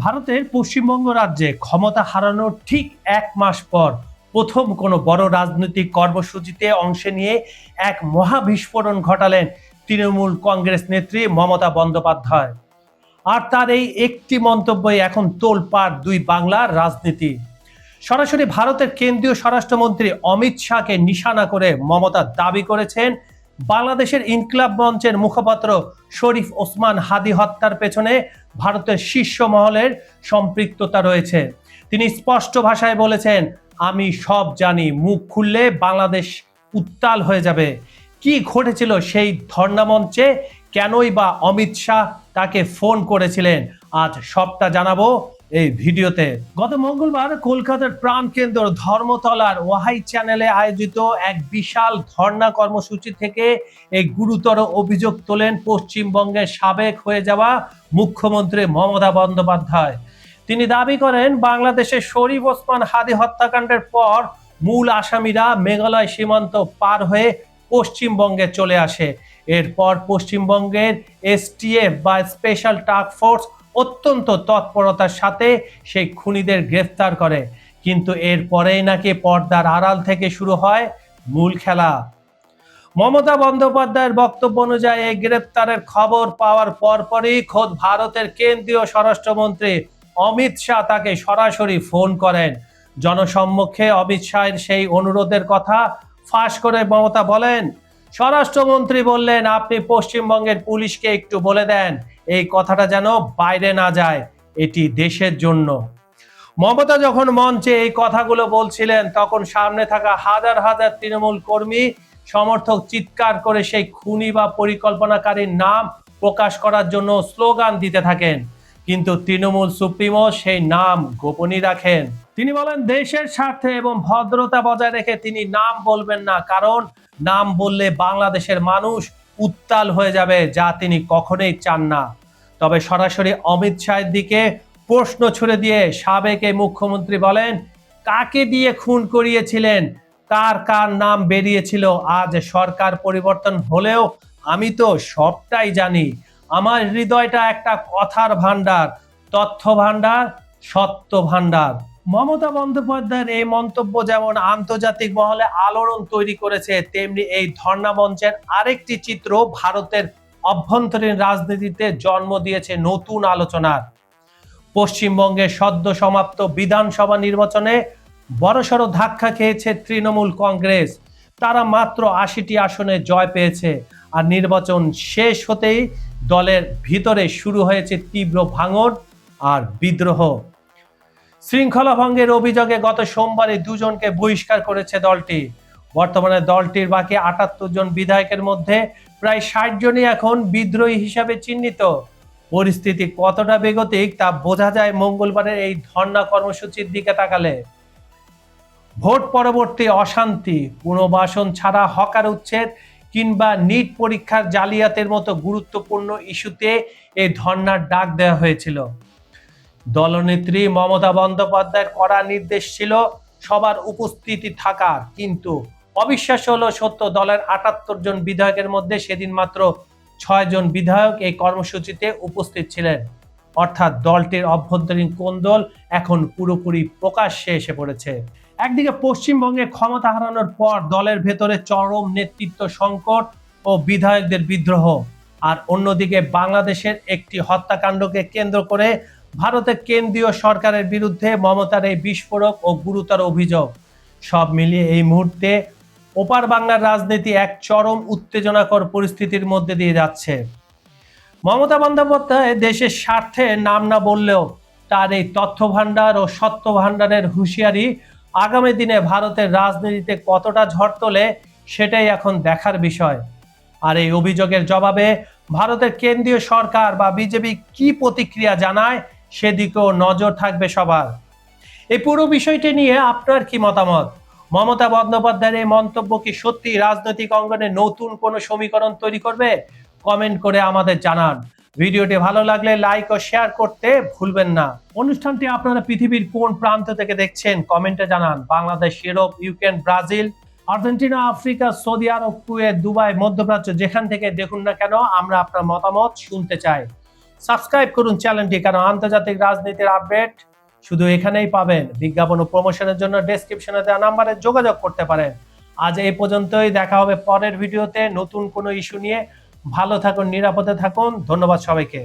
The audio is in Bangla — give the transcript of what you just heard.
ভারতের পশ্চিমবঙ্গ রাজ্যে ক্ষমতা হারানোর ঠিক 1 মাস পর প্রথম কোনো বড় রাজনৈতিক কর্মসূচিতে অংশ নিয়ে এক মহাবিস্ফোরণ ঘটালেন তৃণমূল কংগ্রেস নেত্রী মমতা বন্দ্যোপাধ্যায়। আর তার এই একটি মন্তব্যই এখন তোলপাড় দুই বাংলার রাজনীতি। সরাসরি ভারতের কেন্দ্রীয় স্বরাষ্ট্রমন্ত্রী অমিত শাহকে নিশানা করে মমতা দাবি করেছেন বাংলাদেশের ইনকিলাব মঞ্চের মুখপাত্র শরীফ ওসমান হাদি হত্যার পেছনে ভারতের শীর্ষ মহলের সম্পৃক্ততা রয়েছে। তিনি স্পষ্ট ভাষায় বলেছেন, আমি সব জানি, মুখ খুললে বাংলাদেশ উত্তাল হয়ে যাবে। কি ঘটেছিল সেই ধর্ণা মঞ্চে, কেনই বা অমিত শাহ তাকে ফোন করেছিলেন, আজ সবটা জানাবো এই ভিডিওতে। গত মঙ্গলবার কলকাতার প্রাণকেন্দ্র ধর্মতলার ওয়াহাই চ্যানেলে আয়োজিত এক বিশাল ধর্ণা কর্মসূচি থেকে এই গুরুতর অভিযোগ তোলেন পশ্চিমবঙ্গের সাবেক হয়ে যাওয়া মুখ্যমন্ত্রী মমতা বন্দ্যোপাধ্যায়। তিনি দাবি করেন, বাংলাদেশের শরীফ ওসমান হাদি হত্যাকাণ্ডের পর মূল আসামিরা মেঘালয় সীমান্ত পার হয়ে পশ্চিমবঙ্গে চলে আসে। এরপর পশ্চিমবঙ্গের এসটিএফ বা স্পেশাল টাস্ক ফোর্স অত্যন্ত তৎপরতার সাথে সেই খুনিদের গ্রেফতার করে। কিন্তু এরপরেই নাকি পর্দার আড়াল থেকে শুরু হয় মূল খেলা। মমতা বন্দ্যোপাধ্যায়ের বক্তব্য অনুযায়ী এই গ্রেফতারের খবর পাওয়ার পরপরই খোদ ভারতের কেন্দ্রীয় স্বরাষ্ট্রমন্ত্রী অমিত শাহ তাকে সরাসরি ফোন করেন। জনসম্মুখে অমিত শাহের সেই অনুরোধের কথা ফাঁস করে মমতা বলেন, স্বরাষ্ট্রমন্ত্রী বললেন, আপনি পশ্চিমবঙ্গের পুলিশকে একটু বলে দেন এই কথাটা যেন বাইরে না যায়, এটি দেশের জন্য। মমতা যখন মঞ্চে এই কথাগুলো বলছিলেন, তখন সামনে থাকা হাজার হাজার তৃণমূল কর্মী সমর্থক চিৎকার করে সেই খুনি বা পরিকল্পনাকারীর নাম প্রকাশ করার জন্য স্লোগান দিতে থাকেন। কিন্তু তৃণমূল সুপ্রিমো সেই নাম গোপনই রাখেন। তিনি বলেন, দেশের স্বার্থে এবং ভদ্রতা বজায় রেখে তিনি নাম বলবেন না, কারণ নাম বললে বাংলাদেশের মানুষ উত্তাল হয়ে যাবে, যা তিনি কখনোই চান না। তবে সরাসরি অমিত শাহের দিকে প্রশ্ন ছুড়ে দিয়ে সাবেক এই মুখ্যমন্ত্রী বলেন, কাকে দিয়ে খুন করিয়েছিলেন, কার কার নাম বেরিয়েছিল, আজ সরকার পরিবর্তন হলেও আমি তো সবটাই জানি। আমার হৃদয়টা একটা কথার ভান্ডার, তথ্য ভান্ডার, সত্য ভান্ডার। মমতা বন্দ্যোপাধ্যায়ের এই মন্তব্য যেমন আন্তর্জাতিক মহলে আলোড়ন তৈরি করেছে, তেমনি এই ধর্ণা মঞ্চের আরেকটি চিত্র ভারতের অভ্যন্তরীণ রাজনীতিতে জন্ম দিয়েছে নতুন আলোচনার। পশ্চিমবঙ্গে সদ্য সমাপ্ত বিধানসভা নির্বাচনে বড়সড় ধাক্কা খেয়েছে তৃণমূল কংগ্রেস। তারা মাত্র ৮০টি আসনে জয় পেয়েছে। আর নির্বাচন শেষ হতেই দলের ভিতরে শুরু হয়েছে তীব্র ভাঙন আর বিদ্রোহ। শৃঙ্খলা ভঙ্গের অভিযোগে গত সোমবারে 2 জনকে বহিষ্কার করেছে দলটি। বর্তমানে দলটির বাকি ৭৮ জন বিধায়কের মধ্যে প্রায় ৬০ জনই এখন বিদ্রোহী হিসাবে চিহ্নিত। পরিস্থিতি কতটা বেগতিক তা বোঝা যায় মঙ্গলবারের এই ধর্ণা কর্মসূচির দিকে তাকালে। ভোট পরবর্তী অশান্তি, পুনর্বাসন ছাড়া হকার উচ্ছেদ কিংবা নিট পরীক্ষার জালিয়াতের মতো গুরুত্বপূর্ণ ইস্যুতে এই ধর্ণার ডাক দেওয়া হয়েছিল। দলনেত্রী মমতা বন্দ্যোপাধ্যায়ের কড়া নির্দেশ ছিল সবার উপস্থিতি থাকার, কিন্তু অবিশ্বাস্য হলো সত্য, দলের ৭৮ জন বিধায়কের মধ্যে সেদিন মাত্র ৬ জন বিধায়ক এই কর্মসূচিতে উপস্থিত ছিলেন। অর্থাৎ দলটির অভ্যন্তরীণ কোন্দল এখন পুরোপুরি প্রকাশ্যে এসে পড়েছে। একদিকে পশ্চিমবঙ্গে ক্ষমতা হারানোর পর দলের ভেতরে চরম নেতৃত্ব সংকট ও বিধায়কদের বিদ্রোহ, আর অন্যদিকে বাংলাদেশের একটি হত্যাকাণ্ডকে কেন্দ্র করে ভারতের কেন্দ্রীয় সরকারের বিরুদ্ধে মমতার এই বিস্ফোরক ও গুরুতর অভিযোগ। সব মিলিয়ে এই মুহূর্তে ওপার বাংলার রাজনীতি এক চরম উত্তেজনাকর পরিস্থিতির মধ্যে দিয়ে যাচ্ছে। মমতা বন্দ্যোপাধ্যায় দেশের স্বার্থে নাম না বললেও তার এই তথ্য ভান্ডার ও সত্য ভান্ডারের হুঁশিয়ারি আগামী দিনে ভারতের রাজনীতিতে কতটা ঝড় তোলে, সেটাই এখন দেখার বিষয়। আর এই অভিযোগের জবাবে ভারতের কেন্দ্রীয় সরকার বা বিজেপি কি প্রতিক্রিয়া জানায়, সেদিকেও নজর থাকবে সবার। এই পুরো বিষয়টি নিয়ে আপনার কি মতামত? মমতা বন্দ্যোপাধ্যায়ের এই মন্তব্য কি সত্যি রাজনৈতিক অঙ্গনে নতুন কোনো সমীকরণ তৈরি করবে? কমেন্ট করে আমাদের জানান। ভিডিওটি ভালো লাগলে লাইক ও শেয়ার করতে ভুলবেন না। অনুষ্ঠানটি আপনারা পৃথিবীর কোন প্রান্ত থেকে দেখছেন কমেন্টে জানান। Bangladesh, Europe, Ukraine, Brazil, Argentina, Africa, সৌদি আরব, কুয়েত, দুবাই, মধ্যপ্রাচ্য, যেখান থেকে দেখুন না কেন, আমরা আপনার মতামত শুনতে চাই। সাবস্ক্রাইব করুন চ্যানেলটি, কারণ আন্তর্জাতিক রাজনীতির আপডেট শুধু এখানেই পাবেন। বিজ্ঞাপন ও প্রমোশনের জন্য ডেসক্রিপশনে দেওয়া নাম্বারে যোগাযোগ করতে পারেন। আজ এই পর্যন্তই, দেখা হবে পরের ভিডিওতে নতুন কোনো ইস্যু নিয়ে। ভালো থাকুন, নিরাপদে থাকুন। ধন্যবাদ সবাইকে।